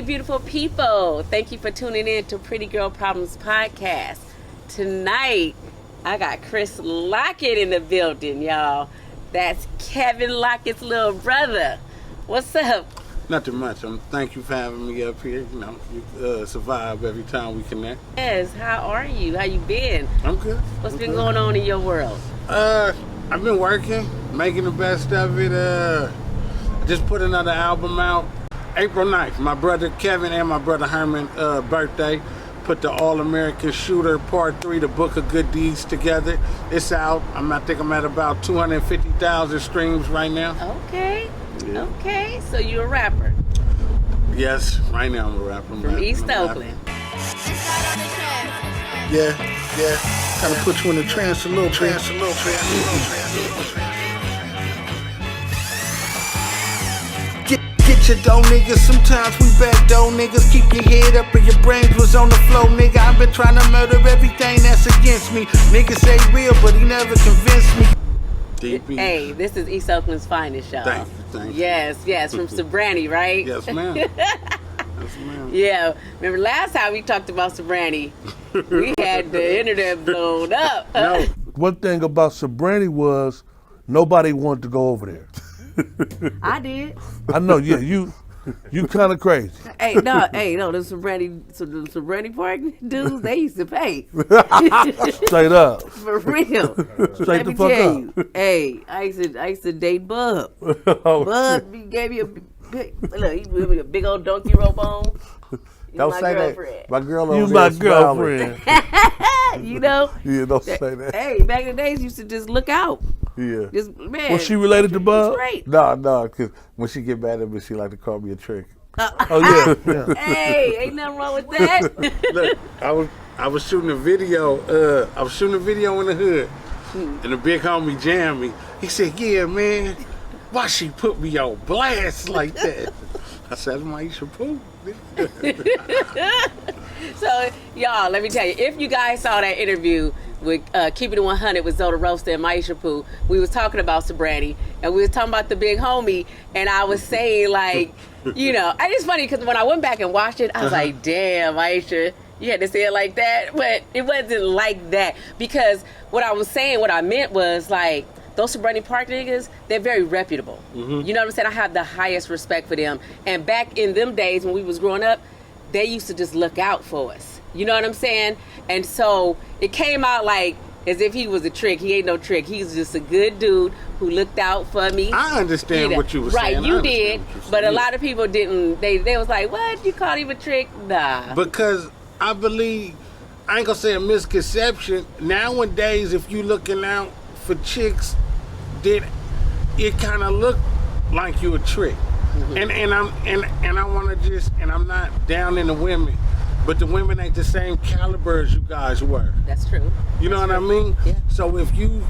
beautiful people. Thank you for tuning in to Pretty Girl Problems Podcast. Tonight, I got Chris Lockett in the building, y'all. That's Kevin Lockett's little brother. What's up? Nothing much. Thank you for having me up here. You know, you survive every time we connect. Yes, how are you? How you been? I'm good. What's been going on in your world? I've been working, making the best of it. I just put another album out April 9th. My brother Kevin and my brother Herman birthday. Put the All-American Shooter Part 3, the Book of Good Deeds together. It's out. I think I'm at about 250,000 streams right now. Okay. Yeah. Okay. So you're a rapper? Yes, right now I'm a rapper. From East Oakland. Yeah. Kind of put you in a trance a little bit. Get your dough, niggas. Sometimes we back dough, niggas. Keep your head up and your brains was on the floor, nigga. I've been trying to murder everything that's against me. Niggas say real, but he never convinced me. Hey, this is East Oakland's finest, y'all. Thank you. Yes, from Sobrani, right? Yes, ma'am. Yes, ma'am. Yeah, remember last time we talked about Sobrani, we had the internet blown up. No. One thing about Sobrani was nobody wanted to go over there. I did. I know, yeah, you kind of crazy. Hey, no, the Sobrani Park dudes, they used to pay. Straight up. For real. Straight Let the me fuck tell up. you. Hey, I used to date Bub. Oh, Bub gave me he gave me a big old donkey rope on. Don't my say girlfriend. that. My girl over you there my smiling. girlfriend. You know? Yeah, don't say that. Hey, back in the days, used to just look out. Yeah. Just, man. Was she related to Bub? Great. No, because when she get mad at me, she like to call me a trick. Oh, yeah. Hey, ain't nothing wrong with that. Look, I was shooting a video. I was shooting a video in the hood, and the big homie jammed me. He said, "Yeah, man, why she put me on blast like that?" I said, "Maisha Pooh." So, y'all, let me tell you, if you guys saw that interview with Keeping It 100 with Zoe The Roast and Maisha Pooh, we was talking about Sobrani, and we was talking about the big homie, and I was saying, like, you know, and it's funny because when I went back and watched it, I was like, damn, Maisha, you had to say it like that, but it wasn't like that, because what I was saying, what I meant was, like, those Sobrani Park niggas, they're very reputable. You know what I'm saying? I have the highest respect for them. And back in them days when we was growing up, they used to just look out for us. You know what I'm saying? And so it came out like as if he was a trick. He ain't no trick. He's just a good dude who looked out for me. I understand what you were saying. Right, you did. But a lot of people didn't. They was like, what? You called him a trick? Nah. Because I believe, I ain't gonna say a misconception. Nowadays, if you looking out for chicks, it kind of look like you a trick. And I want to just, and I'm not down in the women, but the women ain't the same caliber as you guys were. That's true. You know what I mean? Yeah. So if you,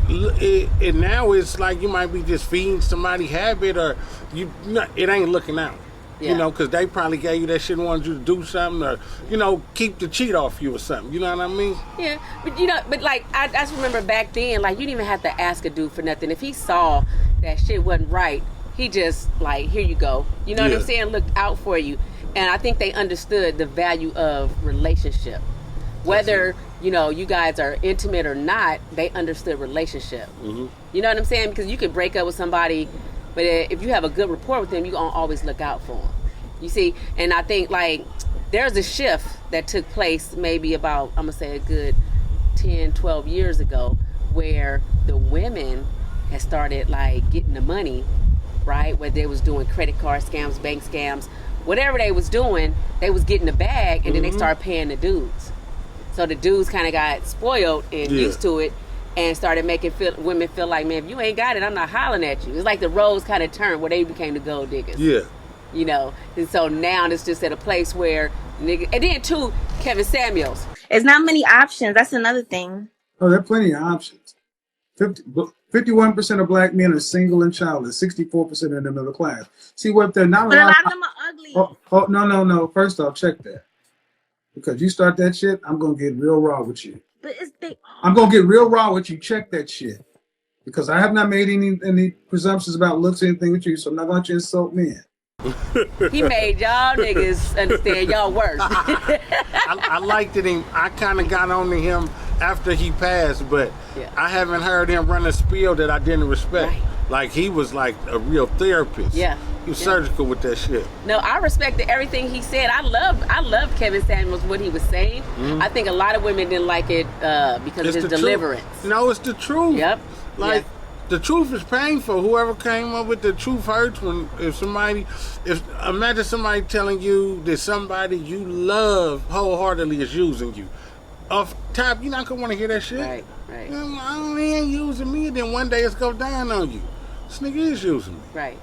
and now it's like you might be just feeding somebody habit, or it ain't looking out. Yeah. You know, because they probably gave you that shit and wanted you to do something, or, you know, keep the cheat off you or something. You know what I mean? Yeah, but you know, like I just remember back then, like you didn't even have to ask a dude for nothing. If he saw that shit wasn't right, he just like, here you go. You know what I'm saying? Look out for you. And I think they understood the value of relationship. Whether, you know, you guys are intimate or not, they understood relationship. You know what I'm saying? Because you could break up with somebody, but if you have a good rapport with them, you're going to always look out for them. You see? And I think, like, there's a shift that took place maybe about, I'm going to say a good 10, 12 years ago, where the women had started, like, getting the money, right? Whether they was doing credit card scams, bank scams, whatever they was doing, they was getting the bag, and then they started paying the dudes. So the dudes kind of got spoiled and used to it, and started making women feel like, man, if you ain't got it, I'm not hollering at you. It's like the roles kind of turned where they became the gold diggers. Yeah. You know, and so now it's just at a place where niggas, and then too, Kevin Samuels. There's not many options. That's another thing. Oh, there are plenty of options. 51% of black men are single and childless. 64% in the middle class. See what they're not. But a lot of them are ugly. Oh, no. First off, check that. Because you start that shit, I'm gonna get real raw with you. But I'm gonna get real raw with you. Check that shit. Because I have not made any presumptions about looks or anything with you, so I'm not going to insult men. He made y'all niggas understand y'all worth. I liked it. I kind of got on to him after he passed, but Yeah. I haven't heard him run a spiel that I didn't respect. Right. Like, he was like a real therapist. Yeah. He was Yeah. surgical with that shit. No, I respected everything he said. I love Kevin Samuels, what he was saying. I think a lot of women didn't like it because of his the deliverance. Truth. No, it's the truth. Yep. Like, Yeah. the truth is painful. Whoever came up with the truth hurts imagine somebody telling you that somebody you love wholeheartedly is using you. Off top, you're not gonna want to hear that shit. Right. He ain't using me, then one day it's go down on you. This nigga is using me. Right.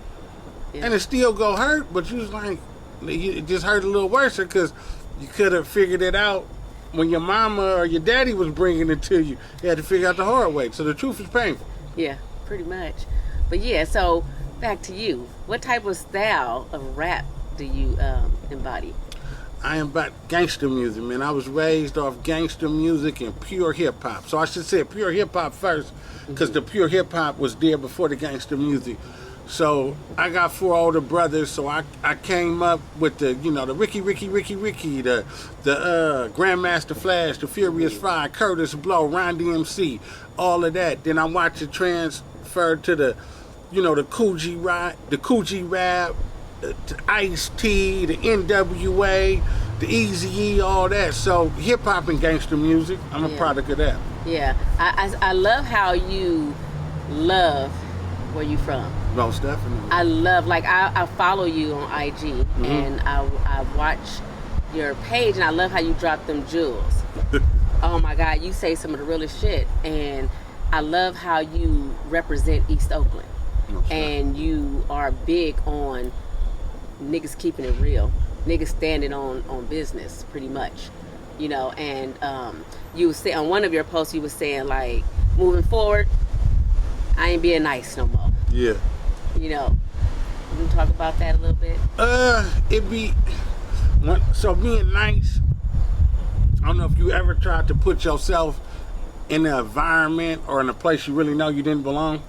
Yeah. And it still go hurt, but you was like, it just hurt a little worse because you could have figured it out when your mama or your daddy was bringing it to you. You had to figure out the hard way. So the truth is painful. Yeah, pretty much. But yeah, so back to you. What type of style of rap do you embody? I am about gangster music, man. I was raised off gangster music and pure hip hop. So I should say pure hip hop first, because the pure hip hop was there before the gangster music. So I got 4 older brothers, so I came up with the Ricky, the Grandmaster Flash, the Furious Five, Curtis Blow, Ron DMC, all of that. Then I watched it transfer to the Coogee Rap, to Ice-T, the NWA, the Eazy-E, all that. So hip hop and gangster music, I'm a product of that. Yeah, I love how you love where you from. Most definitely. I love, like, I follow you on IG, and I watch your page, and I love how you drop them jewels. Oh my God, you say some of the realest shit, and I love how you represent East Oakland, and you are big on niggas keeping it real, niggas standing on business, pretty much, and you would say on one of your posts, you were saying, like, moving forward, I ain't being nice no more. Yeah. You can talk about that a little bit? So being nice, I don't know if you ever tried to put yourself in an environment or in a place you really know you didn't belong.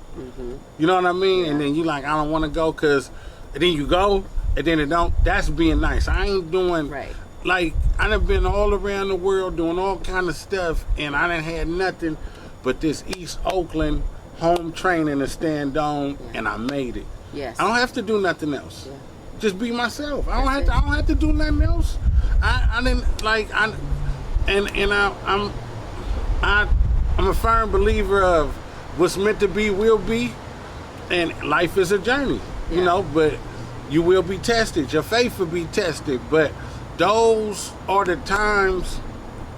You know what I mean? Yeah. And then you like, I don't want to go and then you go, and then it don't. That's being nice. I ain't doing, Right. like, I done been all around the world doing all kind of stuff, and I done had nothing but this East Oakland home training to stand on, and I made it. Yes. I don't have to do nothing else. Yeah. Just be myself. I That's don't have to do nothing else. I'm a firm believer of what's meant to be will be, and life is a journey, but you will be tested. Your faith will be tested, but those are the times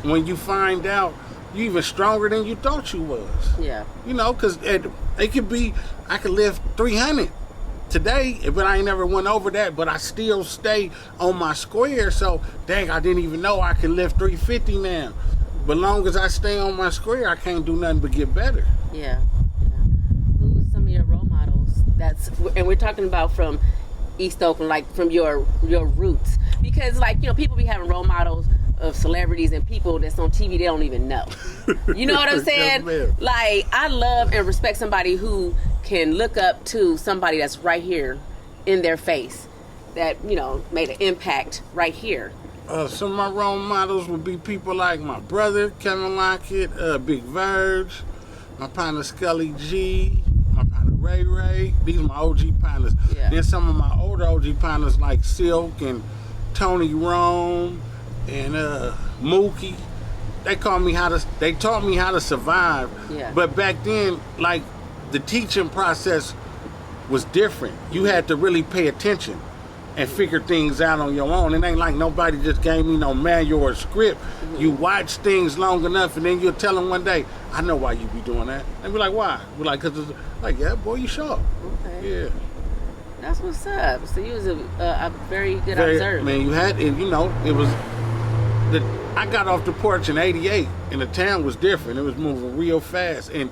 when you find out you even stronger than you thought you was. Yeah. Because it could be, I could lift 300 today, but I ain't never went over that, but I still stay on my square. So, dang, I didn't even know I could lift 350 now. But long as I stay on my square, I can't do nothing but get better. Yeah. Who's some of your role models? And we're talking about from East Oakland, like from your roots. Because, like, people be having role models of celebrities and people that's on TV they don't even know. You know what I'm saying? Yes, ma'am. Like, I love and respect somebody who can look up to somebody that's right here in their face that, made an impact right here. Some of my role models would be people like my brother, Kevin Lockett, Big Verge, my partner Scully G, my partner Ray Ray. These are my OG partners. Yeah. Then some of my older OG partners like Silk and Tony Rome and Mookie. They taught me how to survive. Yeah. But back then, like, the teaching process was different. You had to really pay attention and figure things out on your own. It ain't like nobody just gave me no manual or script. You watch things long enough, and then you'll tell them one day, I know why you be doing that. And be like, why? We're like, because it's like, yeah, boy, you sharp. Okay. Yeah. That's what's up. So you was a very good observer. Man, you had, and it was, I got off the porch in '88, and the town was different. It was moving real fast. And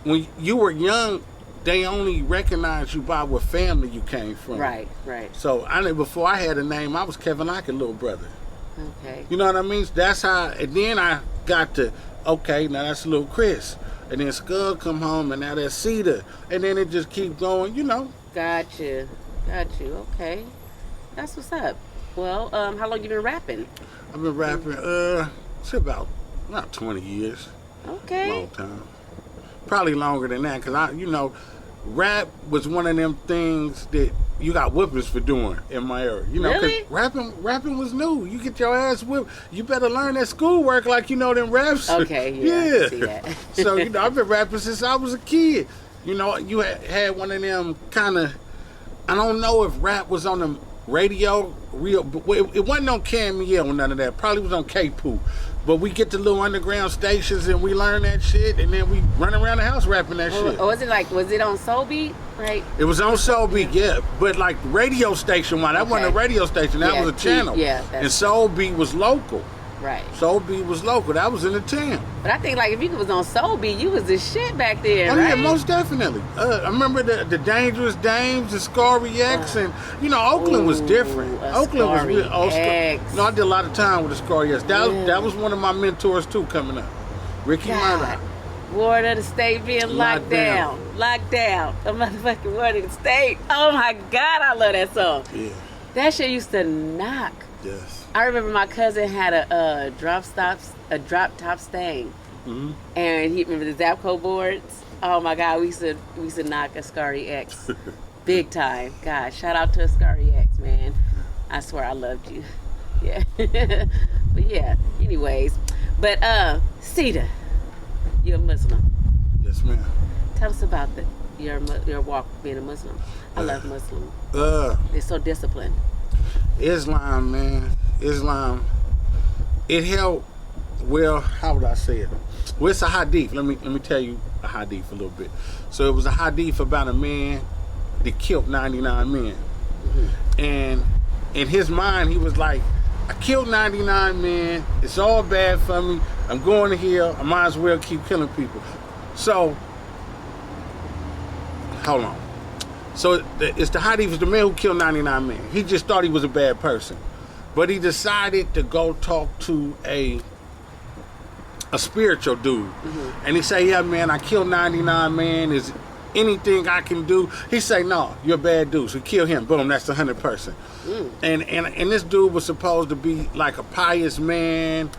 when you were young, they only recognized you by what family you came from. Right. So before I had a name, I was Kevin Lockett, little brother. Okay. You know what I mean? That's how. And then I got to, okay, now that's little Chris, and then Scud come home, and now that's Cedar, and then it just keep going. Got you. Okay. That's what's up. Well, how long you been rapping? I've been rapping, it's about 20 years. Okay. Long time. Probably longer than that, because rap was one of them things that you got whippers for doing in my era. Really? Because rapping was new. You get your ass whipped. You better learn that schoolwork like them raps. Okay, yeah. I see that. So, I've been rapping since I was a kid. You had one of them kind of, I don't know if rap was on the radio, it wasn't on Cameo or none of that. Probably was on K-Poo. But we get to little underground stations and we learn that shit, and then we run around the house rapping that shit. Was it on Soul Beat, right? It was on Soul Beat, yeah. But like radio station one, that wasn't a radio station, that was a channel. Yeah. And Soul Beat was local. Right. Soul Beat was local. That was in the town. But I think like if you was on Soul Beat, you was the shit back there, Oh right? yeah, most definitely. I remember the Dangerous Dames, the Scary X, and Oakland was different. Oakland was real. I did a lot of time with the Scary X. That was one of my mentors too coming up. Ricky Murdoch. Ward of the state being locked down. Locked down. The motherfucking word of the state. Oh my God, I love that song. Yeah. That shit used to knock. Yes. I remember my cousin had a drop top Stang, and he remember the Zapco boards. Oh my God, we used to knock a Scary X, big time. God, shout out to a Scary X, man. I swear I loved you. Yeah, but yeah. Anyways, but Cedar, you're a Muslim. Yes, ma'am. Tell us about your walk being a Muslim. I love Muslims. They're so disciplined. Islam, man. Islam. It helped. Well, how would I say it? Well, it's a hadith. Let me tell you a hadith a little bit. So it was a hadith about a man that killed 99 men. And in his mind, he was like, I killed 99 men. It's all bad for me. I'm going to hell. I might as well keep killing people. So, hold on. So it's the hadith was the man who killed 99 men. He just thought he was a bad person. But he decided to go talk to a spiritual dude. And he say, yeah, man, I killed 99 men. Is anything I can do? He say, no, you're a bad dude. So kill him. Boom, that's the 100th person. And this dude was supposed to be like a pious man.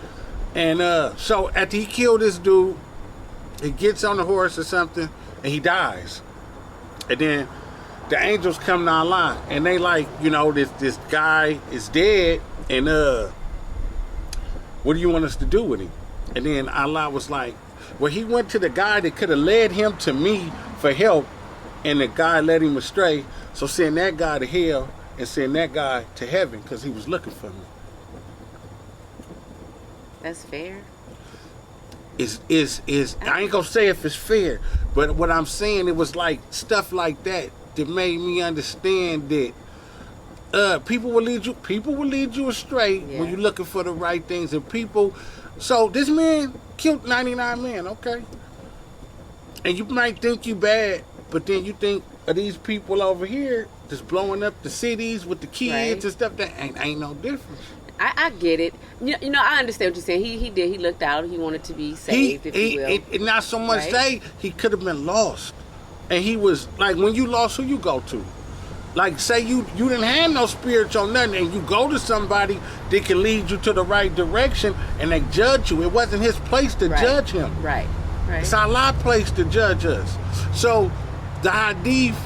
And so after he killed this dude, he gets on the horse or something, and he dies. And then the angels come to Allah, and they like, this guy is dead, and what do you want us to do with him? And then Allah was like, well, he went to the guy that could have led him to me for help, and the guy led him astray, so send that guy to hell and send that guy to heaven because he was looking for me. That's fair. Is I ain't gonna say if it's fair, but what I'm saying, it was like stuff like that made me understand that people will lead you astray when you're looking for the right things. And people, so this man killed 99 men, okay? And you might think you bad, but then you think of these people over here just blowing up the cities with the kids and stuff. That ain't no difference. I get it. I understand what you're saying. He looked out. He wanted to be saved, if you will. And not so much say he could have been lost. And he was like, when you lost, who you go to? Like, say you didn't have no spiritual nothing, and you go to somebody that can lead you to the right direction, and they judge you. It wasn't his place to judge him. Right. It's Allah's place to judge us. So the hadith,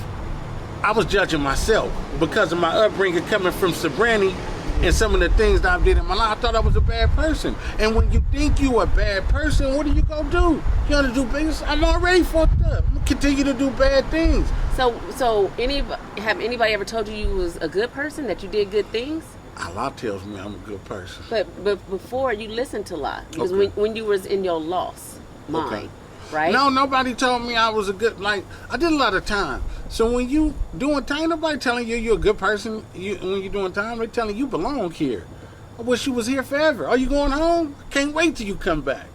I was judging myself because of my upbringing coming from Sabrani and some of the things that I did in my life. I thought I was a bad person. And when you think you a bad person, what are you gonna do? You gonna do business? I'm already fucked up. I'm gonna continue to do bad things. So have anybody ever told you was a good person, that you did good things? Allah tells me I'm a good person. But before you listened to Allah, because when you was in your lost mind, right? No, nobody told me I was a good, like, I did a lot of time. So when you doing time, nobody telling you you're a good person. When you're doing time, they're telling you belong here. I wish you was here forever. Are you going home? I can't wait till you come back.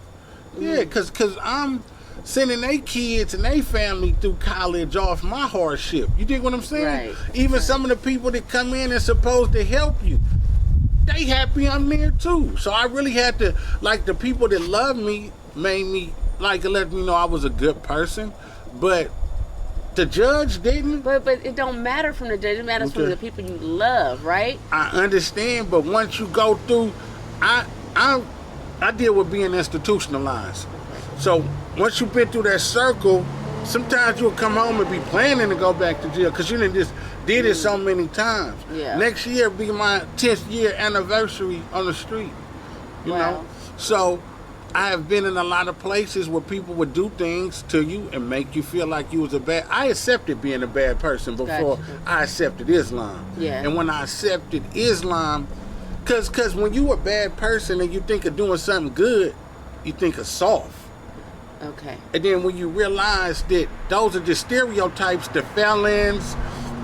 Yeah, because I'm sending their kids and their family through college off my hardship. You dig what I'm saying? Right. Even some of the people that come in and supposed to help you, they happy I'm there too. So I really had to, like, the people that love me made me, like, let me know I was a good person. But The judge didn't. But it don't matter from the judge. It matters from Okay. the people you love, right? I understand, but once you go through, I deal with being institutionalized. So once you've been through that circle, sometimes you'll come home and be planning to go back to jail because you done just did it so many times. Yeah. Next year be my 10th year anniversary on the street. You Wow. know? So I have been in a lot of places where people would do things to you and make you feel like you was a bad. I accepted being a bad person before Gotcha. I accepted Islam. Yeah. And when I accepted Islam, cause when you a bad person and you think of doing something good, you think of soft. Okay. And then when you realize that those are just stereotypes, the felons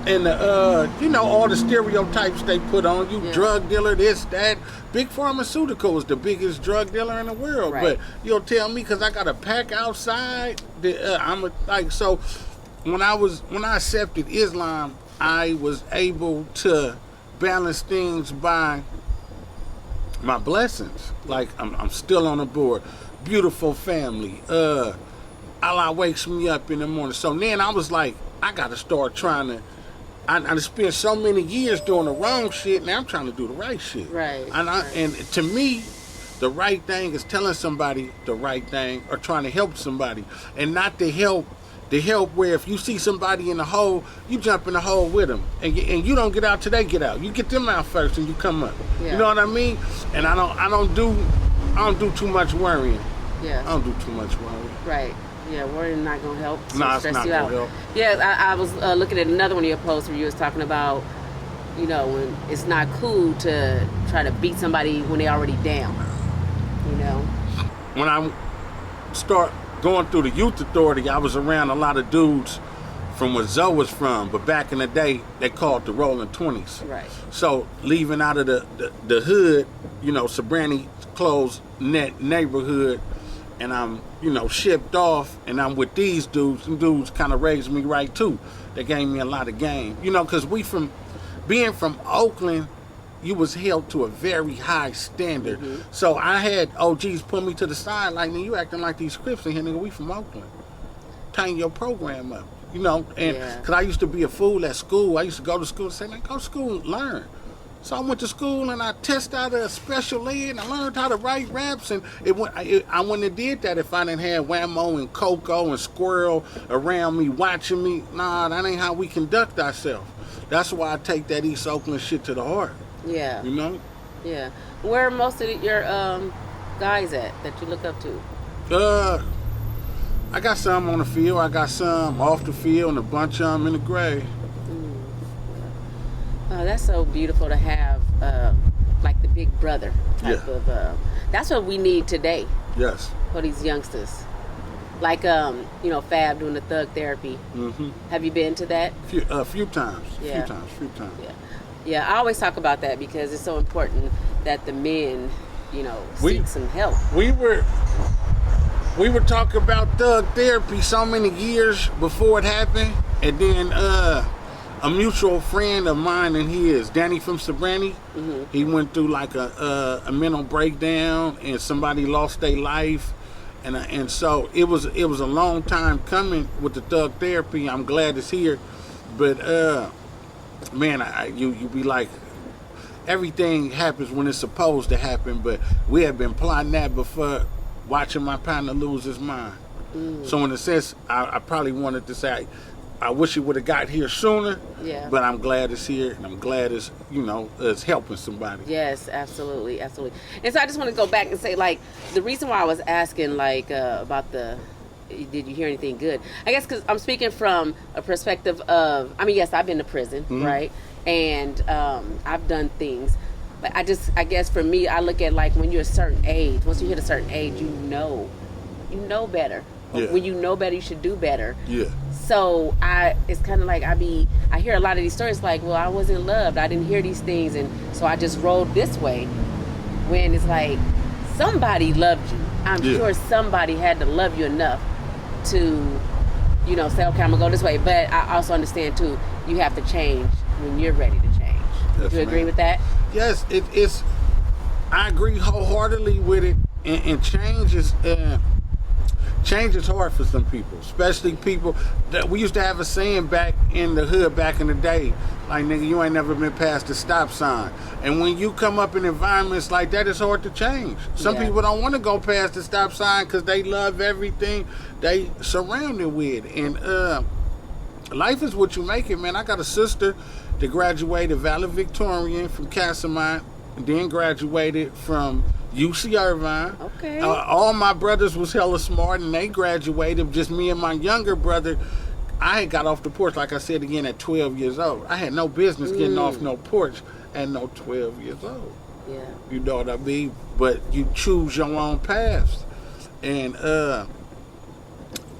and the all the stereotypes they put on you, Yeah. drug dealer, this, that. Big Pharmaceutical is the biggest drug dealer in the world. Right. But you'll tell me because I got a pack outside that so when I accepted Islam, I was able to balance things by my blessings. Like I'm still on the board. Beautiful family. Allah wakes me up in the morning. So then I was like, I gotta start trying to. I spent so many years doing the wrong shit. Now I'm trying to do the right shit. Right. And to me, the right thing is telling somebody the right thing or trying to help somebody, and not to help. The help where if you see somebody in the hole, you jump in the hole with them, and you don't get out till they get out. You get them out first, and you come up. Yeah. You know what I mean? And I don't do too much worrying. Yeah. I don't do too much worrying. Right. Yeah, worrying not gonna help. Nah, it's stress not you gonna out. help. Yeah, I was looking at another one of your posts where you was talking about, when it's not cool to try to beat somebody when they already down. When I start going through the youth authority, I was around a lot of dudes from where Zoe was from, but back in the day, they called the rolling 20s. Right. So leaving out of the hood, Sobrani closed net neighborhood, and I'm, shipped off, and I'm with these dudes, and dudes kind of raised me right too. They gave me a lot of game, because being from Oakland, you was held to a very high standard. Mm-hmm. So I had OGs put me to the side, like, nigga, you acting like these Crips in here, nigga, we from Oakland. Tighten your program up, and because I used to be a fool at school. I used to go to school and say, man, go to school and learn. So I went to school and I tested out a special ed and I learned how to write raps, and I wouldn't have did that if I didn't have Whammo and Coco and Squirrel around me watching me. Nah, that ain't how we conduct ourselves. That's why I take that East Oakland shit to the heart. Yeah. Yeah. Where are most of your guys at that you look up to? I got some on the field. I got some off the field, and a bunch of them in the grave. Oh, that's so beautiful to have, like the big brother type of. That's what we need today Yes. for these youngsters. Like, Fab doing the thug therapy. Mm-hmm. Have you been to that? A few times. Yeah. Few times. Yeah. Yeah, I always talk about that because it's so important that the men, seek some help. We were talking about thug therapy so many years before it happened, and then a mutual friend of mine and his, Danny from Sobrani, he went through like a mental breakdown, and somebody lost their life, and so it was a long time coming with the thug therapy. I'm glad it's here, but man, you be like, everything happens when it's supposed to happen, but we have been plotting that before watching my partner lose his mind. So in a sense, I probably wanted to say, I wish it would have got here sooner, but I'm glad it's here, and I'm glad it's, it's helping somebody. Yes, absolutely, absolutely. And so I just want to go back and say, like, the reason why I was asking, like, about did you hear anything good? I guess because I'm speaking from a perspective of, yes, I've been to prison, right? And I've done things. But I guess for me, I look at, like, when you're a certain age, once you hit a certain age, you know better. Yeah. When you know better, you should do better. Yeah. So it's kind of like I hear a lot of these stories like, well, I wasn't loved. I didn't hear these things. And so I just rolled this way, when it's like somebody loved you. I'm sure somebody had to love you enough to, say, okay, I'm going to go this way. But I also understand, too, you have to change when you're ready to change. Yes, Do you agree with that? Yes, I agree wholeheartedly with it. And change is, change is hard for some people, especially people that we used to have a saying back in the hood back in the day, like, nigga, you ain't never been past the stop sign. And when you come up in environments like that, it's hard to change. Some people don't want to go past the stop sign because they love everything they surrounded with. And life is what you make it, man. I got a sister that graduated valedictorian from Castlemont, and then graduated from UC Irvine. Okay. All my brothers was hella smart, and they graduated. Just me and my younger brother, I had got off the porch, like I said again, at 12 years old. I had no business getting off no porch at no 12 years old. Yeah. You know what I mean? But you choose your own paths. And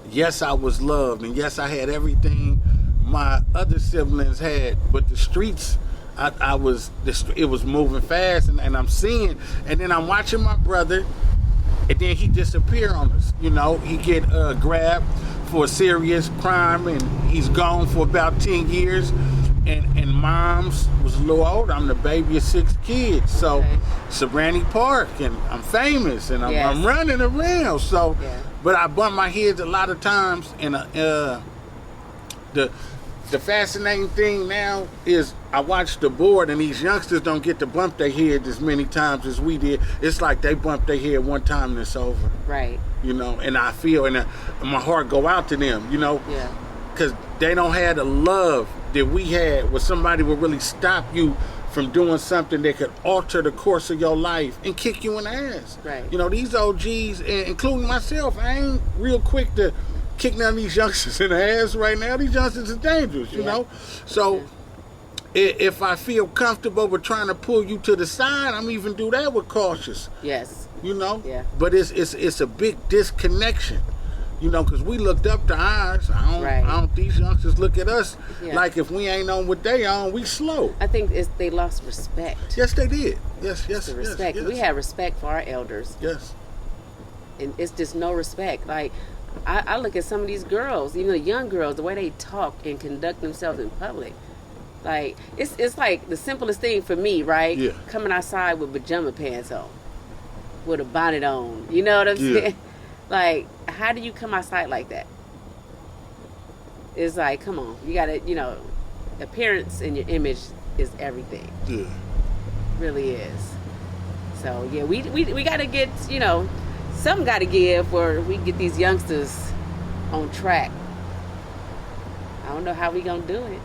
yes, I was loved, and yes, I had everything my other siblings had, but the streets, it was moving fast, and I'm seeing, and then I'm watching my brother, and then he disappear on us. You know, he get grabbed for a serious crime, and he's gone for about 10 years. And mom's was a little older. I'm the baby of 6 kids, so Sabrani Park, and I'm famous, and I'm running around. So, but I bump my head a lot of times, and the fascinating thing now is I watch the board, and these youngsters don't get to bump their head as many times as we did. It's like they bump their head one time and it's over. Right. You know, and I feel, and my heart go out to them, you know. Yeah. Because they don't have the love that we had, where somebody would really stop you from doing something that could alter the course of your life and kick you in the ass. Right. You know, these OGs, including myself, I ain't real quick to kick none of these youngsters in the ass right now. These youngsters are dangerous, you know? So if I feel comfortable with trying to pull you to the side, I'm even do that with cautious. Yes. You know? Yeah. But it's a big disconnection. You know, because we looked up to ours. I don't. These youngsters look at us like if we ain't on what they on, we slow. I think they lost respect. Yes, they did. Yes, The respect. yes. We had respect for our elders. Yes. And it's just no respect. Like, I look at some of these girls, even the young girls, the way they talk and conduct themselves in public. Like, it's like the simplest thing for me, right? Yeah. Coming outside with pajama pants on, with a bonnet on. You know what I'm saying? Like, how do you come outside like that? It's like, come on, you gotta, you know, appearance and your image is everything. Yeah. Really is. So yeah, we gotta get, you know, something gotta give where we get these youngsters on track. I don't know how we gonna do it.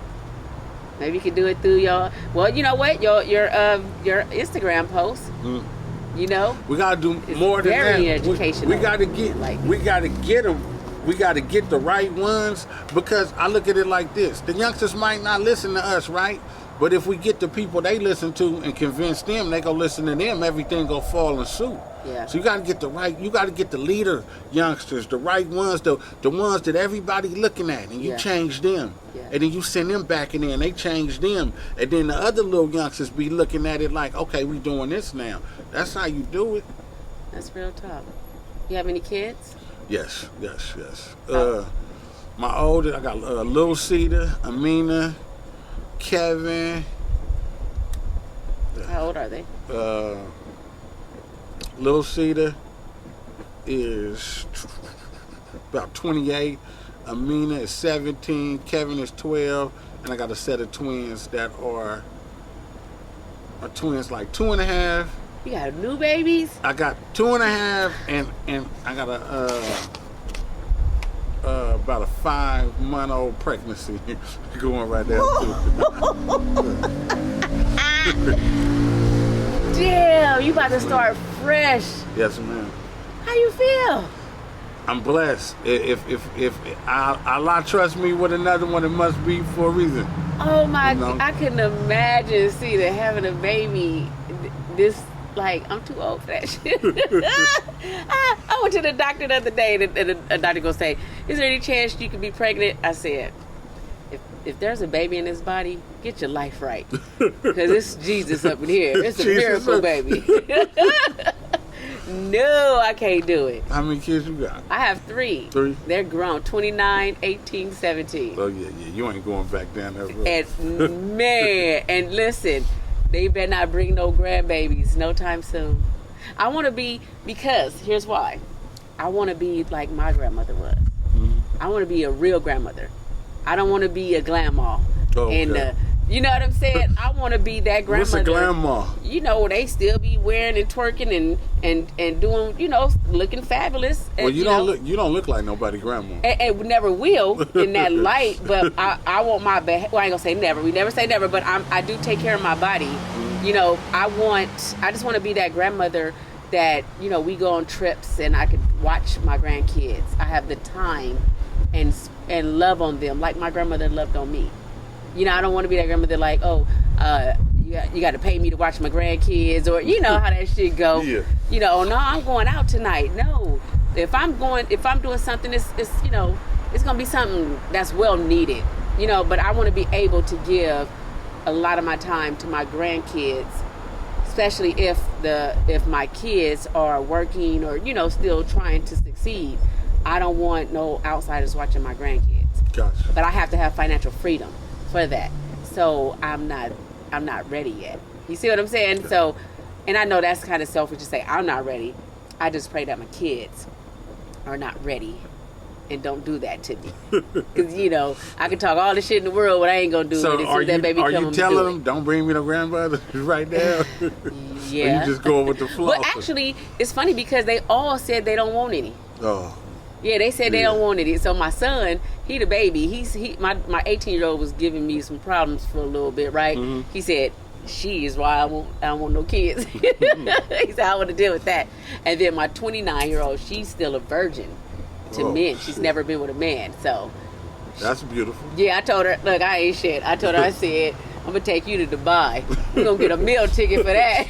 Maybe you could do it through your, well, you know what, your Instagram post. You know, we gotta do more than that. Very educational. We gotta get the right ones, because I look at it like this: the youngsters might not listen to us, right? But if we get the people they listen to and convince them, they go listen to them, everything go fall in suit. Yeah. So you gotta get you gotta get the leader youngsters, the right ones, the ones that everybody looking at, and you change them. Yeah. And then you send them back in there and they change them. And then the other little youngsters be looking at it like, okay, we doing this now. That's how you do it. That's real talk. You have any kids? Yes. My oldest, I got Lil Cedar, Amina, Kevin. How old are they? Lil Cedar is about 28. Amina is 17. Kevin is 12. And I got a set of twins that are twins like 2.5. You got new babies? I got 2.5, and I got about a 5-month-old pregnancy going right there too. Damn, you about to start fresh. Yes, ma'am. How you feel? I'm blessed. If Allah trusts me with another one, it must be for a reason. Oh my! You know? I couldn't imagine having a baby. This, like, I'm too old for that shit. I went to the doctor the other day, and a doctor gonna say, "Is there any chance you could be pregnant?" I said, "If there's a baby in this body, get your life right, because it's Jesus up in here. It's a miracle, baby." No, I can't do it. How many kids you got? I have 3. 3? They're grown, 29, 18, 17. Oh, yeah, you ain't going back down that road. And, man, and listen, they better not bring no grandbabies no time soon. I want to be, because, here's why. I want to be like my grandmother was. I want to be a real grandmother. I don't want to be a grandma. Okay. And you know what I'm saying? I want to be that grandmother. What's a grandma? You know, they still be wearing and twerking and doing, you know, looking fabulous. Well, and, you don't look like nobody grandma. And never will in that light. But I want my well, I ain't gonna say never. We never say never. But I do take care of my body. You know, I just want to be that grandmother that, you know, we go on trips and I could watch my grandkids. I have the time and love on them like my grandmother loved on me. You know, I don't want to be that grandmother like, oh, you got to pay me to watch my grandkids, or you know how that shit go. Yeah. You know, no, I'm going out tonight. No, if I'm doing something, it's you know, it's gonna be something that's well needed. You know, but I want to be able to give a lot of my time to my grandkids, especially if my kids are working or, you know, still trying to succeed. I don't want no outsiders watching my grandkids. Gotcha. But I have to have financial freedom for that. So I'm not ready yet. You see what I'm saying? So, and I know that's kind of selfish to say I'm not ready. I just pray that my kids are not ready and don't do that to me. Because, you know, I can talk all the shit in the world, but I ain't going to do So it. As soon as that baby are come, you I'm telling do them, don't bring me no grandmother right now? Yeah. Or you just going with the flow? But actually, it's funny because they all said they don't want any. Oh. Yeah, they said they don't want it. So my son, he the baby. My 18-year-old was giving me some problems for a little bit, right? Mm-hmm. He said, "She is why I don't want no kids." He said, "I want to deal with that." And then my 29-year-old, she's still a virgin to men. She's shit. never been with a man. So That's beautiful. yeah, I told her, look, I ain't shit. I told her, I said, I'm gonna take you to Dubai. We're gonna get a meal ticket for that.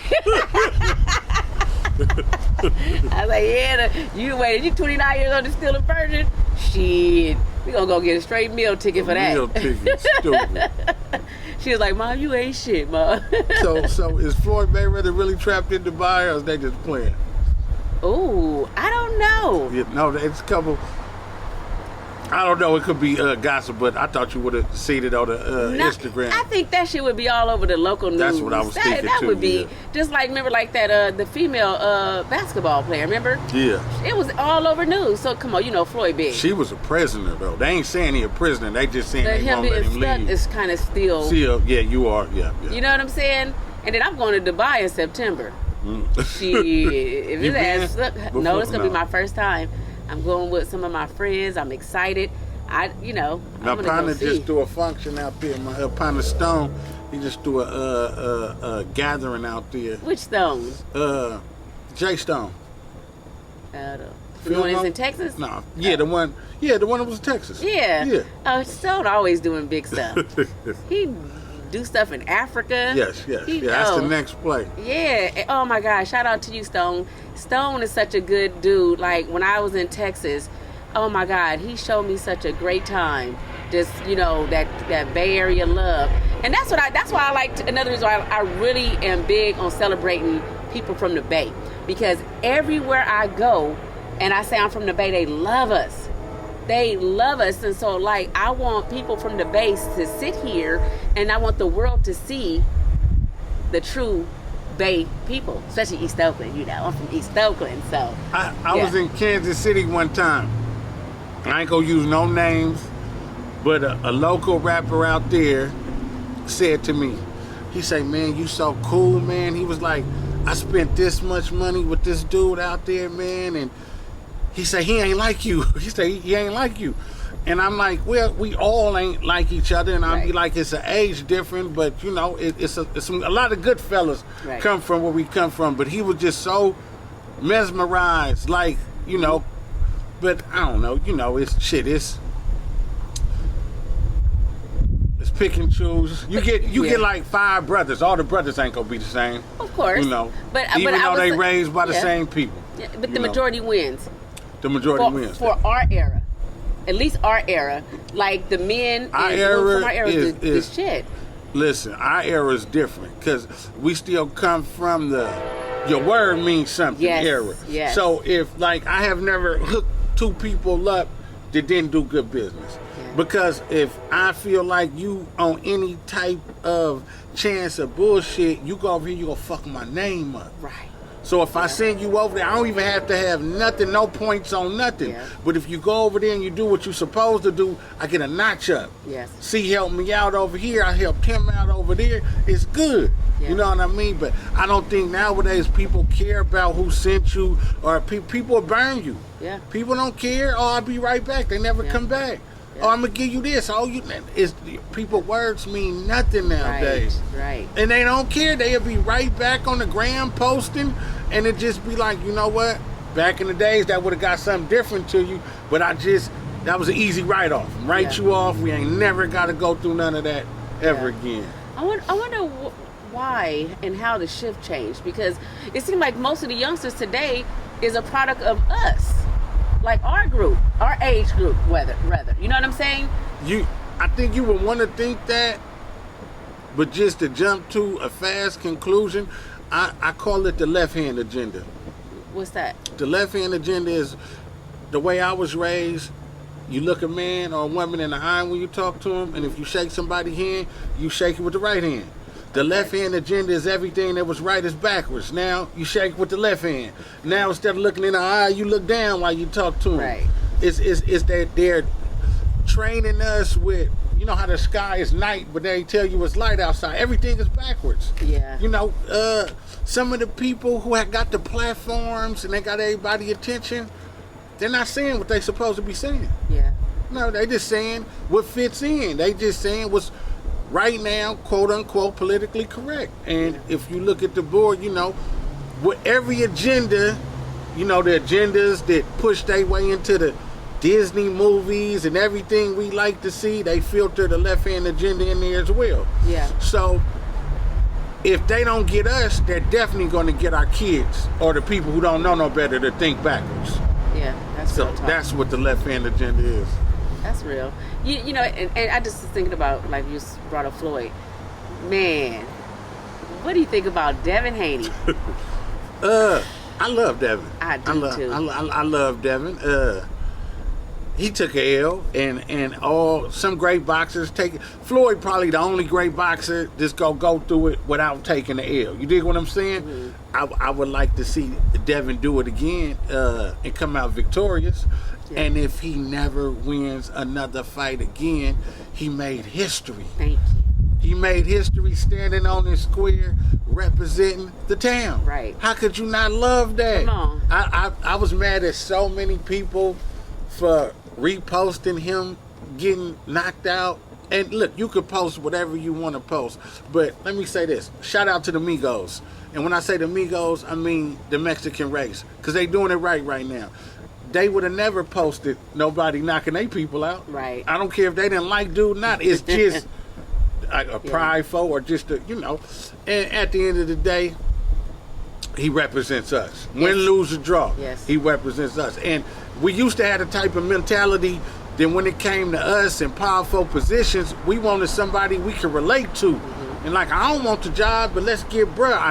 I was like, yeah, you waited. You 29 years old and still a virgin? Shit. We gonna go get a straight meal ticket for that. Meal ticket, stupid. She was like, Mom, you ain't shit, Mom. So is Floyd Mayweather really trapped in Dubai, or is they just playing? Ooh, I don't know. Yeah, no, it's a couple. I don't know. It could be gossip, but I thought you would have seen it on the Instagram. I think that shit would be all over the local news. That's what I was thinking, that too, would be yeah. just like, remember, like that the female basketball player. Remember? Yeah. It was all over news. So come on, you know Floyd big. She was a prisoner, though. They ain't saying he a prisoner. They just saying But they him gonna let being him stuck leave. is kind of still. Yeah, you are. Yeah. You know what I'm saying? And then I'm going to Dubai in September. Shit, if You his ass been? stuck, Before? no, it's gonna be No. my first time. I'm going with some of my friends. I'm excited. My I'm gonna partner go see. just do a function out there. My partner Stone, he just do a gathering out there. Which Stone? Jay Stone. The Feel one that's no? in Texas? No, yeah, the one that was in Texas. Yeah. Yeah. Oh, Stone always doing big stuff. He do stuff in Africa. Yes. That's the next play. Yeah. Oh my gosh. Shout out to you, Stone. Stone is such a good dude. Like when I was in Texas, oh my God, he showed me such a great time. Just, that Bay Area love. And that's why I like, another reason why I really am big on celebrating people from the Bay. Because everywhere I go and I say I'm from the Bay, they love us. They love us. And so I want people from the Bay to sit here, and I want the world to see the true Bay people, especially East Oakland. I'm from East Oakland, so. I was in Kansas City one time. I ain't gonna use no names, but a local rapper out there said to me, he said, "Man, you so cool, man." He was like, "I spent this much money with this dude out there, man," and he said, "He ain't like you." He said, "He ain't like you." And I'm like, well, we all ain't like each other, and I'll be like, it's an age difference, but it's a lot of good fellas come from where we come from. But he was just so mesmerized, but I don't know, it's pick and choose. You get like 5 brothers. All the brothers ain't gonna be the same. Of course. But even though they raised by the same people. Yeah, but the majority wins. The majority wins. For our era. At least our era. Like the men our from era our era is shit. Listen, our era is different because we still come from your word means something era. Yes. So if I have never hooked 2 people up that didn't do good business. Yeah. Because if I feel like you on any type of chance of bullshit, you go over here, you gonna fuck my name up. Right. So if I send you over there, I don't even have to have nothing, no points on nothing. Yeah. But if you go over there and you do what you're supposed to do, I get a notch up. Yes. See, help me out over here. I helped him out over there. It's good. Yeah. You know what I mean? But I don't think nowadays people care about who sent you, or people will burn you. Yeah. People don't care. Oh, I'll be right back. They never come back. Yeah. Oh, I'm gonna give you this. Oh, people words mean nothing nowadays. Right. And they don't care. They'll be right back on the gram posting, and it just be like, you know what? Back in the days, that would have got something different to you. But that was an easy write-off. Write you off. We ain't never got to go through none of that ever again. I wonder why and how the shift changed, because it seemed like most of the youngsters today is a product of us, like our group, our age group, rather. You know what I'm saying? I think you would want to think that, but just to jump to a fast conclusion, I call it the left-hand agenda. What's that? The left-hand agenda is the way I was raised. You look a man or a woman in the eye when you talk to them, and if you shake somebody's hand, you shake it with the right hand. The left-hand agenda is everything that was right is backwards. Now you shake with the left hand. Now instead of looking in the eye, you look down while you talk to them. Right. It's that they're training us with, you know how the sky is night, but they tell you it's light outside. Everything is backwards. Yeah. You know, some of the people who have got the platforms and they got everybody's attention, they're not saying what they're supposed to be saying. Yeah. No, they just saying what fits in. They just saying what's right now, quote unquote, politically correct. And if you look at the board, you know, with every agenda, you know, the agendas that push their way into the Disney movies and everything we like to see, they filter the left-hand agenda in there as well. Yeah. So if they don't get us, they're definitely going to get our kids or the people who don't know no better to think backwards. Yeah, that's So real talk. that's what the left-hand agenda is. That's real. You know, and I just was thinking about, like, you just brought up Floyd. Man, what do you think about Devin Haney? I love Devin. I do too. I love Devin. He took a L, and some great boxers take it. Floyd probably the only great boxer that's gonna go through it without taking the L. You dig what I'm saying? Mm-hmm. I would like to see Devin do it again and come out victorious. Yeah. And if he never wins another fight again, he made history. Thank you. He made history standing on his square representing the town. Right. How could you not love that? Come on. I was mad at so many people for reposting him getting knocked out. And look, you could post whatever you want to post. But let me say this. Shout out to the Migos. And when I say the Migos, I mean the Mexican race. Because they doing it right now. They would have never posted nobody knocking their people out. Right. I don't care if they didn't like dude or not. It's just a prideful or just a, you know. And at the end of the day, he represents us. Win, lose, or draw. Yes. He represents us. And we used to have the type of mentality that when it came to us in powerful positions, we wanted somebody we could relate to. Mm-hmm. And like, I don't want the job, but let's get bruh. I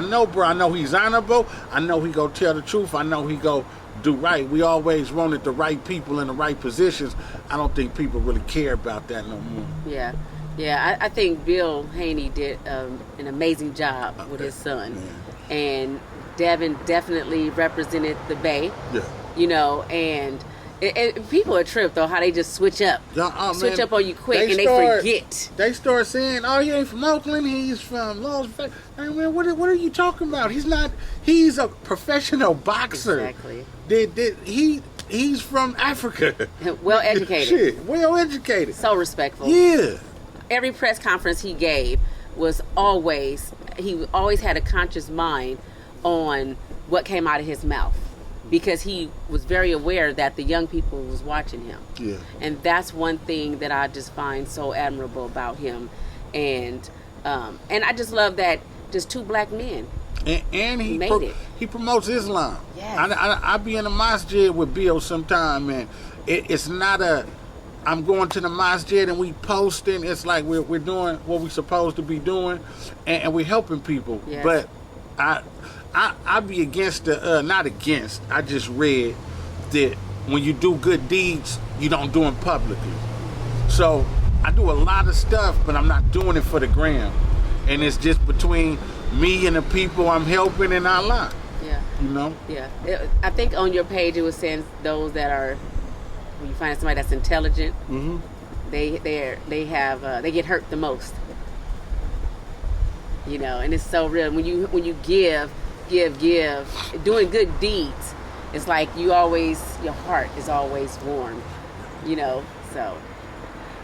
know he's honorable. I know he go tell the truth. I know he go do right. We always wanted the right people in the right positions. I don't think people really care about that no more. Yeah. Yeah, I think Bill Haney did an amazing job with his son. Yeah. And Devin definitely represented the Bay. Yeah. You know, and people are tripped though how they just switch up. Switch up on you quick and they forget. They start saying, oh, he ain't from Oakland, he's from Las Vegas. I mean, what are you talking about? He's a professional boxer. Exactly. He's from Africa. Well educated. Shit, well educated. So respectful. Yeah. Every press conference he gave was he always had a conscious mind on what came out of his mouth, because he was very aware that the young people was watching him. Yeah. And that's one thing that I just find so admirable about him. And I just love that just two black men. And he made it. He promotes Islam. Yes. I be in the masjid with Bill sometime, and it's not I'm going to the masjid and we posting. It's like we're doing what we're supposed to be doing, and we're helping people. Yes. But I be against not against. I just read that when you do good deeds, you don't do them publicly. So I do a lot of stuff, but I'm not doing it for the gram. And it's just between me and the people I'm helping and Allah. Yeah. You know? Yeah. I think on your page it was saying those that are, when you find somebody that's intelligent, Mm-hmm. they get hurt the most. You know, and it's so real when you give, doing good deeds. It's like your heart is always warm. You know, so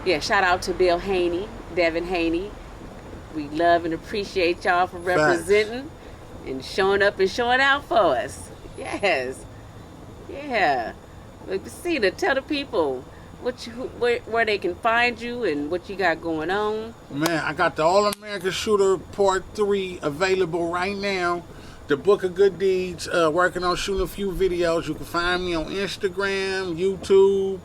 yeah. Shout out to Bill Haney, Devin Haney. We love and appreciate y'all for representing and showing up and showing out for us. Yes, yeah. Look, Cena, tell the people where they can find you and what you got going on. Man, I got the All American Shooter Part 3 available right now. The Book of Good Deeds, working on shooting a few videos. You can find me on Instagram, YouTube,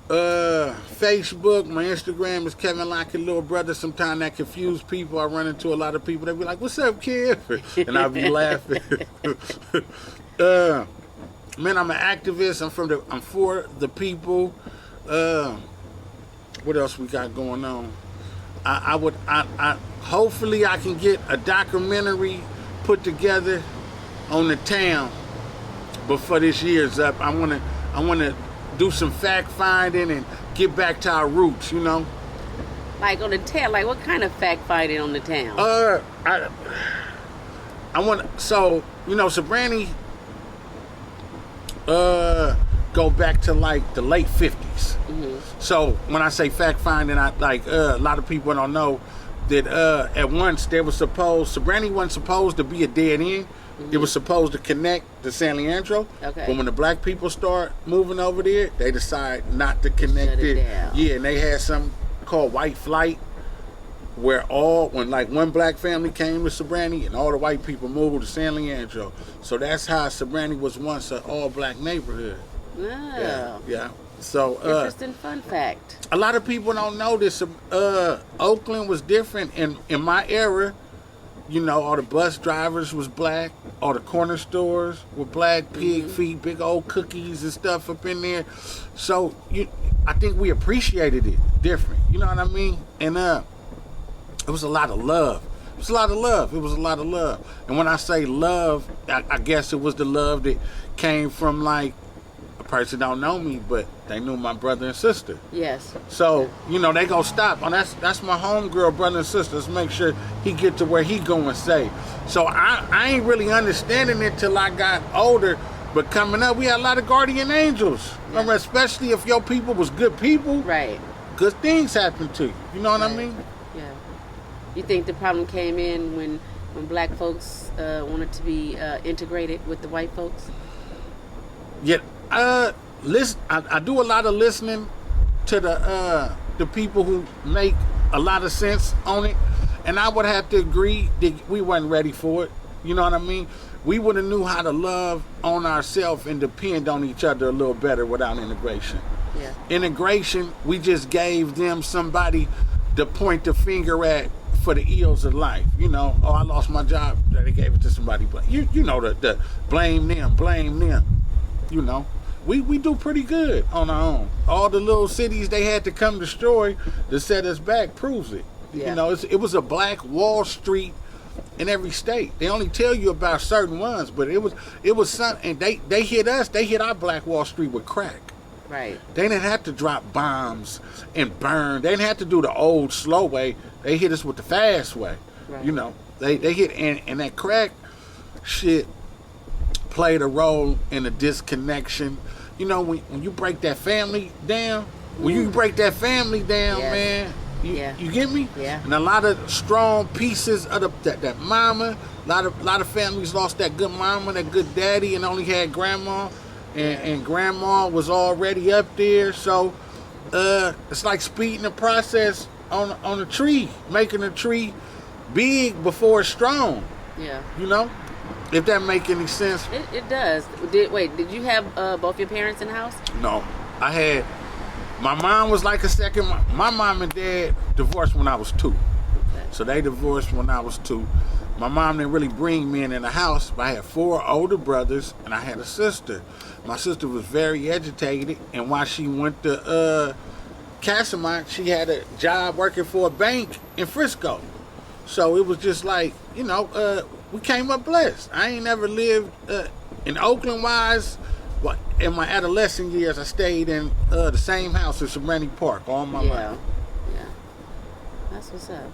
Facebook. My Instagram is Kevin Lockett, little brother. Sometimes that confuse people. I run into a lot of people. They be like, "What's up, kid?" And I'll be laughing. Man, I'm an activist. I'm for the people. What else we got going on? I hopefully I can get a documentary put together on the town before this year's up. I wanna do some fact finding and get back to our roots, you know. Like on the town, like what kind of fact finding on the town? I want so you know Sobrani go back to like the late 50s. Mm-hmm. So when I say fact finding, I like a lot of people don't know that at once Sobrani wasn't supposed to be a dead end. It was supposed to connect to San Leandro. Okay. But when the black people start moving over there, they decide not to connect it. Yeah, and they had something called white flight, where when one black family came to Sobrani and all the white people moved to San Leandro. So that's how Sobrani was once an all black neighborhood. Oh. Yeah. So interesting fun fact. A lot of people don't know this. Oakland was different in my era. You know, all the bus drivers was black. All the corner stores were black. Pig feet, big old cookies and stuff up in there. So I think we appreciated it different. You know what I mean? And it was a lot of love. It was a lot of love. And when I say love, I guess it was the love that came from like a person don't know me, but they knew my brother and sister. Yes. So, you know, they go stop. Oh, that's my homegirl, brother and sister. Let's make sure he get to where he going safe. So I ain't really understanding it till I got older. But coming up, we had a lot of guardian angels. Yeah. Remember, especially if your people was good people. Right. Good things happen to you. You know what I mean? Yeah. You think the problem came in when black folks wanted to be integrated with the white folks? Yeah. Listen, I do a lot of listening to the people who make a lot of sense on it, and I would have to agree that we weren't ready for it. You know what I mean? We would have knew how to love on ourselves and depend on each other a little better without integration. Yeah. Integration, we just gave them somebody to point the finger at for the ills of life. You know, oh, I lost my job. They gave it to somebody. But you know the blame them. You know. We do pretty good on our own. All the little cities they had to come destroy to set us back proves it. Yeah. You know, it was a black Wall Street in every state. They only tell you about certain ones, but it was something. And they hit us. They hit our black Wall Street with crack. Right. They didn't have to drop bombs and burn. They didn't have to do the old slow way. They hit us with the fast way. Right. You know, they hit and that crack shit played a role in the disconnection. You know, when you break that family down, man, you get me? Yeah. And a lot of strong pieces of that mama. A lot of families lost that good mama, that good daddy, and only had grandma. And grandma was already up there. So it's like speeding the process on a tree, making a tree big before it's strong. Yeah. You know? If that make any sense. It does. Did you have both your parents in the house? No. I had, my mom was like a second. My mom and dad divorced when I was 2. Okay. So they divorced when I was 2. My mom didn't really bring me in the house, but I had 4 older brothers and I had a sister. My sister was very educated, and while she went to Casamont, she had a job working for a bank in Frisco. So it was just like, you know, we came up blessed. I ain't never lived in Oakland wise. But in my adolescent years, I stayed in the same house in Serenity Park all my life. Yeah. That's what's up.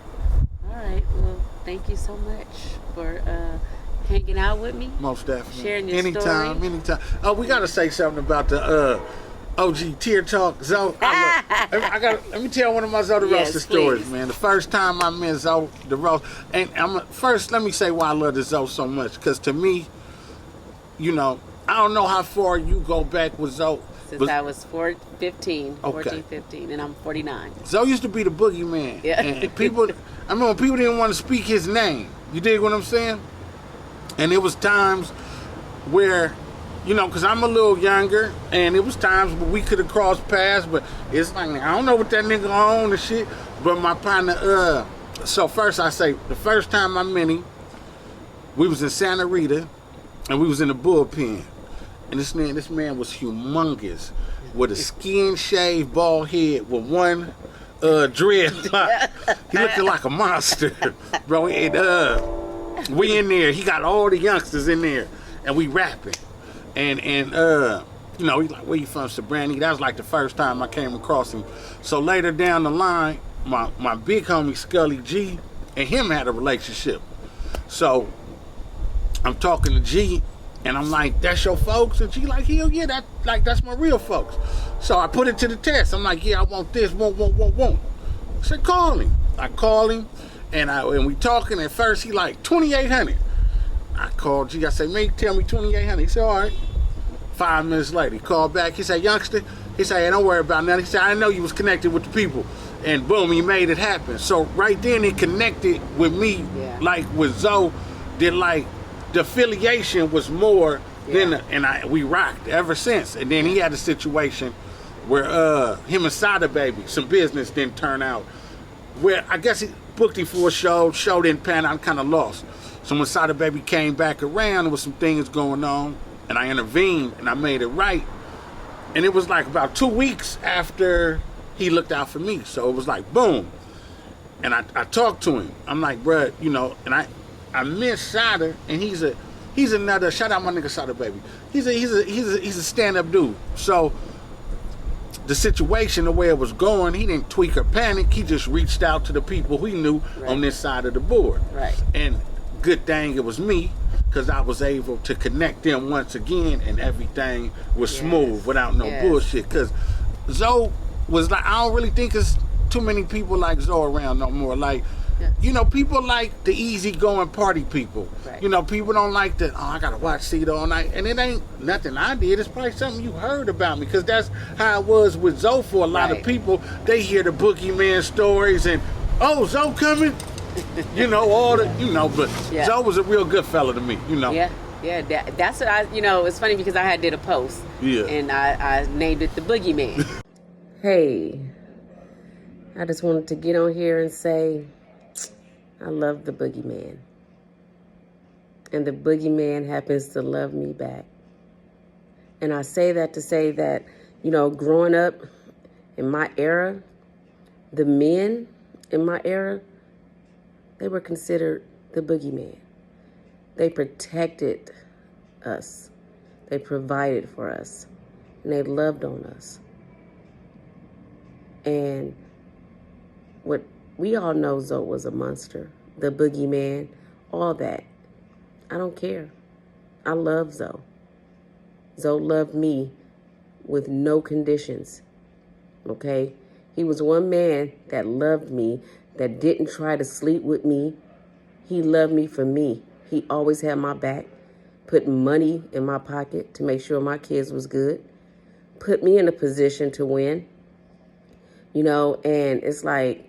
All right. Well, thank you so much for hanging out with me. Most definitely. Sharing your anytime, story. Anytime. Oh, we got to say something about the OG Tear Talk. Zoe, let me tell one of my Zoe The Roast stories, man. The first time I met Zoe The Roast, and first let me say why I love this Zoe so much, because to me, you know, I don't know how far you go back with Zoe. Since I was 15, and I'm 49. Zoe used to be the boogeyman. Yeah. And people, I remember people didn't want to speak his name. You dig what I'm saying? And it was times where, you know, because I'm a little younger, and it was times where we could have crossed paths, but it's like, I don't know what that nigga on and shit. But my partner, so first I say, the first time I met him, we was in Santa Rita, and we was in the bullpen. And this man was humongous, with a skin shaved bald head with one dreadlock. He looked like a monster, bro. And we in there. He got all the youngsters in there, and we rapping. And you know, he's like, "Where you from, Sabrani?" That was like the first time I came across him. So later down the line, my big homie Scully G and him had a relationship. So I'm talking to G. And I'm like, "That's your folks?" And she like, "Hell yeah, that's my real folks." So I put it to the test. I'm like, "Yeah, I want this, want. I said, "Call him." I call him, and we talking. At first, he like 2,800. I called G. I said, "Man, tell me 2,800." He said, "All right." 5 minutes later, he called back. He said, "Youngster," he said, "Hey, don't worry about nothing." He said, "I know you was connected with the people." And boom, he made it happen. So right then, it connected with me, like with Zoe, did like. The affiliation was more than, we rocked ever since. And then he had a situation where him and Sada Baby, some business didn't turn out. Where I guess he booked him for a show didn't pan out, kind of lost. So when Sada Baby came back around, there was some things going on, and I intervened and I made it right. And it was like about 2 weeks after he looked out for me. So it was like boom. And I talked to him. I'm like, "Bruh, you know," and I miss Sada, and he's another, shout out my nigga Sada Baby. He's a stand-up dude. So the situation, the way it was going, he didn't tweak or panic. He just reached out to the people he knew on this side of the board. Right. And good thing it was me, because I was able to connect them once again, and everything was smooth without no bullshit. Because Zoe was like, I don't really think there's too many people like Zoe around no more. Like, you know, people like the easygoing party people. Right. You know, people don't like the, I gotta watch Cedar all night. And it ain't nothing I did. It's probably something you heard about me, because that's how it was with Zoe for a lot of people. They hear the boogeyman stories and, oh, Zoe coming? You know, all the, you know, but Zoe was a real good fella to me, you know. Yeah, that's what I, you know, it's funny because I did a post. And I named it the Boogeyman. Hey, I just wanted to get on here and say, I love the Boogeyman. And the Boogeyman happens to love me back. And I say that to say that, you know, growing up in my era, the men in my era, they were considered the Boogeyman. They protected us. They provided for us. And they loved on us. And what we all know, Zoe was a monster, the Boogeyman, all that. I don't care. I love Zoe. Zoe loved me with no conditions, okay? He was one man that loved me, that didn't try to sleep with me. He loved me for me. He always had my back, put money in my pocket to make sure my kids was good, put me in a position to win, you know, and it's like,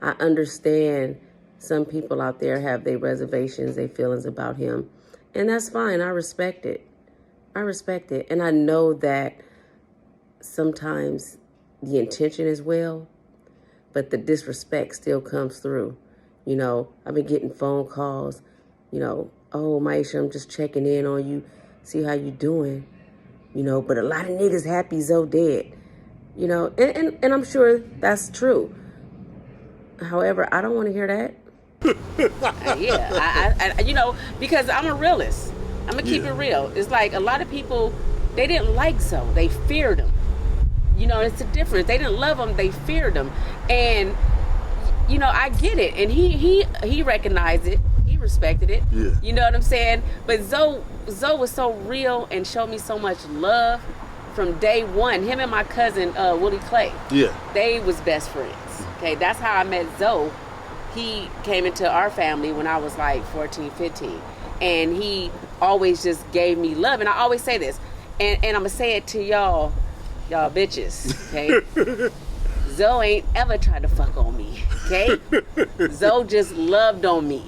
I understand some people out there have their reservations, their feelings about him, and that's fine. I respect it. I respect it. And I know that sometimes the intention is well, but the disrespect still comes through. You know, I've been getting phone calls, you know, oh, Maisha, I'm just checking in on you, see how you doing, you know, but a lot of niggas happy Zoe dead, you know, and I'm sure that's true. However, I don't want to hear that. Yeah, I you know, because I'm a realist. I'm gonna keep it real. It's like a lot of people, they didn't like Zoe. They feared him. You know, it's a difference. They didn't love him. They feared him. And you know, I get it. And he recognized it. He respected it. Yeah. You know what I'm saying? But Zoe was so real and showed me so much love from day one. Him and my cousin Willie Clay. Yeah. They was best friends. Okay, that's how I met Zoe. He came into our family when I was like 14, 15. And he always just gave me love. And I always say this. And I'm going to say it to y'all bitches. Okay? Zoe ain't ever tried to fuck on me. Okay? Zoe just loved on me.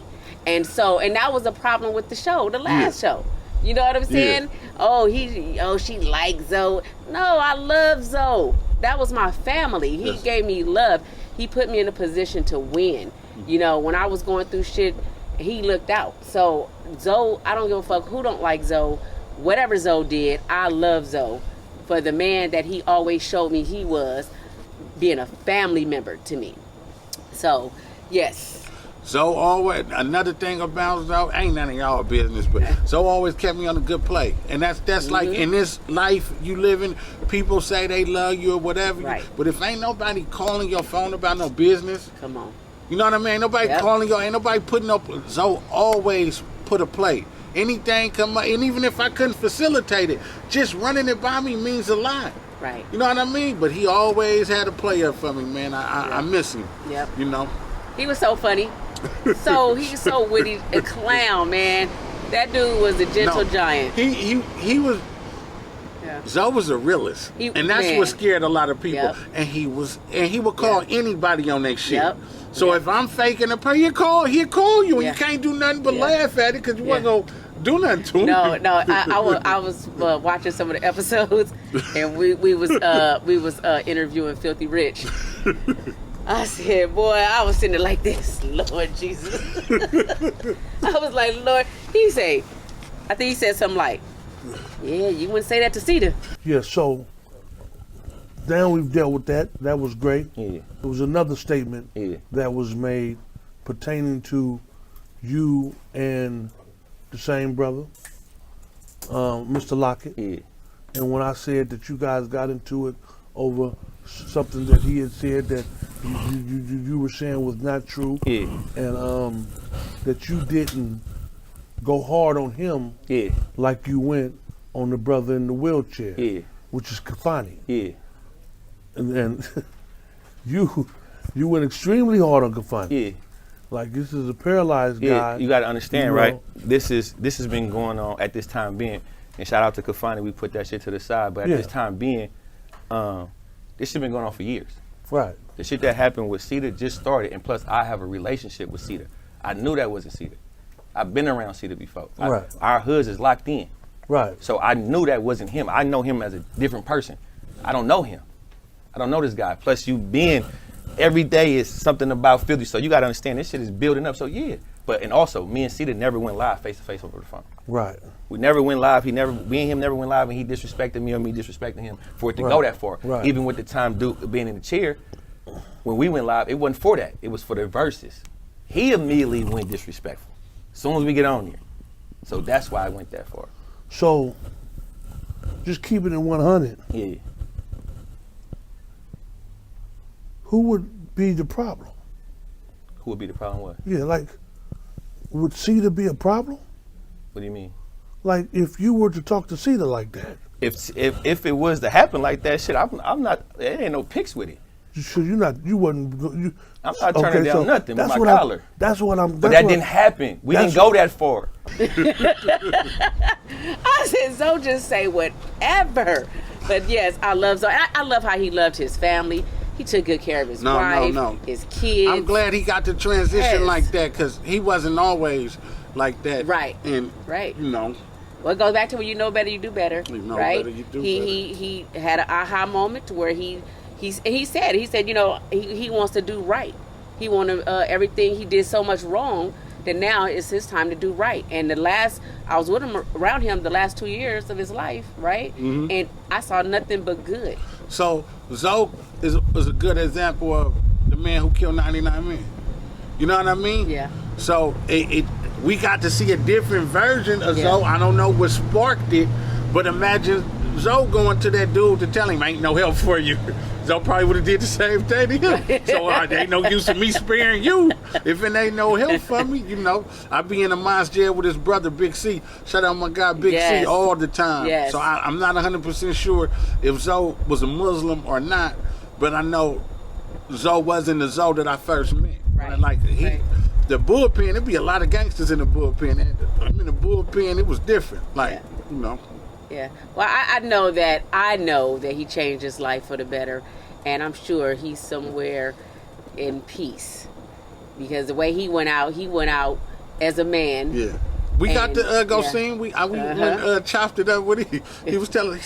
And that was a problem with the show, the last show. You know what I'm saying? Yeah. She likes Zoe. No, I love Zoe. That was my family. He gave me love. He put me in a position to win. You know, when I was going through shit, he looked out. So Zoe, I don't give a fuck who don't like Zoe. Whatever Zoe did, I love Zoe for the man that he always showed me he was, being a family member to me. So, yes. Zoe always, another thing about Zoe, ain't none of y'all business, but Zoe always kept me on a good play. And that's like in this life you live in, people say they love you or whatever. Right. But if ain't nobody calling your phone about no business, Come on. you know what I mean? Ain't nobody calling you, ain't nobody putting up. Zoe always put a play. Anything come up, and even if I couldn't facilitate it, just running it by me means a lot. Right. You know what I mean? But he always had a play up for me, man. I miss him. Yep. You know? He was so funny. He's so witty, a clown, man. That dude was a gentle giant. He was. Yeah. Zoe was a realist, and that's what scared a lot of people. Yep. And he would call anybody on that shit. Yep. So if I'm faking a person, he'll call you, and Yeah. you can't do nothing but laugh at it because you wasn't gonna do nothing to him. No. I was watching some of the episodes, and we was interviewing Filthy Rich. I said, boy, I was sitting there like this, Lord Jesus. I was like, Lord. I think he said something like, yeah, you wouldn't say that to Cedar. Yeah, so now we've dealt with that. That was great. Yeah. There was another statement Yeah. that was made pertaining to you and the same brother, Mr. Lockett. Yeah. And when I said that you guys got into it over something that he had said that you were saying was not true, Yeah. and that you didn't go hard on him Yeah. like you went on the brother in the wheelchair, Yeah. which is Kafani. Yeah. And you went extremely hard on Kafani. Yeah. Like, this is a paralyzed Yeah. guy. You got to understand, you know. right? This has been going on at this time being, and shout out to Kafani, we put that shit to the side. But at this time being, this shit been going on for years. Right. The shit that happened with Cedar just started, and plus I have a relationship with Cedar. I knew that wasn't Cedar. I've been around Cedar before. Right. Our hoods is locked in. Right. So I knew that wasn't him. I know him as a different person. I don't know him. I don't know this guy. Plus you being, every day is something about Philly. So you got to understand this shit is building up. So yeah. And also me and Cedar never went live face to face over the phone. Right. We never went live. Me and him never went live, and he disrespected me or me disrespecting him for it to go that far. Right. Even with the time Duke being in the chair, when we went live, it wasn't for that. It was for the verses. He immediately went disrespectful as soon as we get on here. So that's why I went that far. So, just keeping it 100. Yeah. Who would be the problem? Who would be the problem? What? Yeah, like, would Cedar be a problem? What do you mean? Like, if you were to talk to Cedar like that. If it was to happen like that, shit, I'm not. There ain't no pics with it. So you wouldn't. I'm not turning down nothing with my collar. That's what I'm. But that didn't happen. We didn't go that far. I said, Zoe just say whatever. But yes, I love Zoe. I love how he loved his family. He took good care of his wife, his kids. I'm glad he got the transition like that because he wasn't always like that. Right. And, you know. Well, it goes back to when you know better, you do better. You know right? better, you do he had an aha moment where he said, you know, he wants to do right. He wanted everything. He did so much wrong that now it's his time to do right. And I was with him, around him the last 2 years of his life, right? Mm-hmm. And I saw nothing but good. So Zoe is a good example of the man who killed 99 men. You know what I mean? Yeah. So we got to see a different version of Zoe. I don't know what sparked it, but imagine Zoe going to that dude to tell him ain't no help for you. Zoe probably would have did the same thing to him. So there ain't no use of me sparing you if it ain't no help for me. You know, I be in a mosque jail with his brother Big C. Shout out my guy Big C all the time. Yes. So I'm not 100% sure if Zoe was a Muslim or not, but I know Zoe wasn't the Zoe that I first met. Right. Like the bullpen, there'd be a lot of gangsters in the bullpen. I'm in the bullpen, it was different. Like, you know. Yeah. Well, I know that he changed his life for the better, and I'm sure he's somewhere in peace, because the way he went out as a man. Yeah. We got to go see him. We went chopped it up with him. He was telling,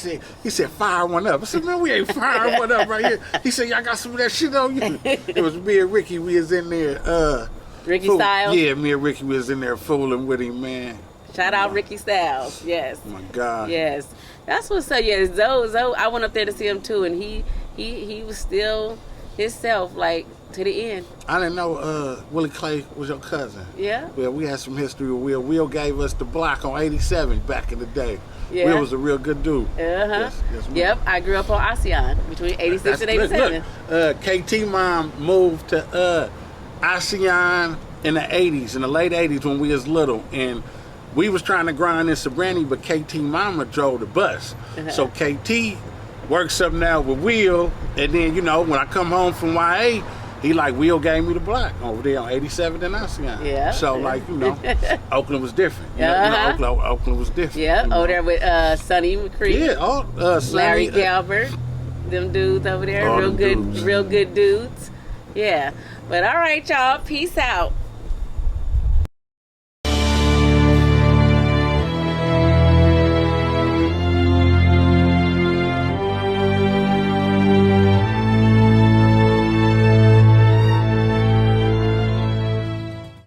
he said, fire one up. I said, man, we ain't firing one up right here. He said, y'all got some of that shit on you. It was me and Ricky. We was in there. Ricky Styles? Yeah, me and Ricky was in there fooling with him, man. Shout out Ricky Styles. Yes. Oh my God. Yes. That's what's up. Yeah, Zoe, I went up there to see him too, and he was still himself, like, to the end. I didn't know Willie Clay was your cousin. Yeah. Well, we had some history with Will. Will gave us the block on 87 back in the day. Yeah. Will was a real good dude. Yes, yep. I grew up on ASEAN between 86 and 87. Look, KT mom moved to ASEAN in the 80s, in the late 80s when we was little, and we was trying to grind in Sobrani, but KT mama drove the bus. So KT works up now with Will, and then, you know, when I come home from YA, he like, Will gave me the block over there on 87 and ASEAN. Yeah. So, like, you know, Oakland was different. You know, Oakland was different. Yeah, you know? over there with Sonny McCree. Yeah, Sonny, Larry Galbert. Them dudes over there, real good dudes. Yeah. But all right, y'all, peace out.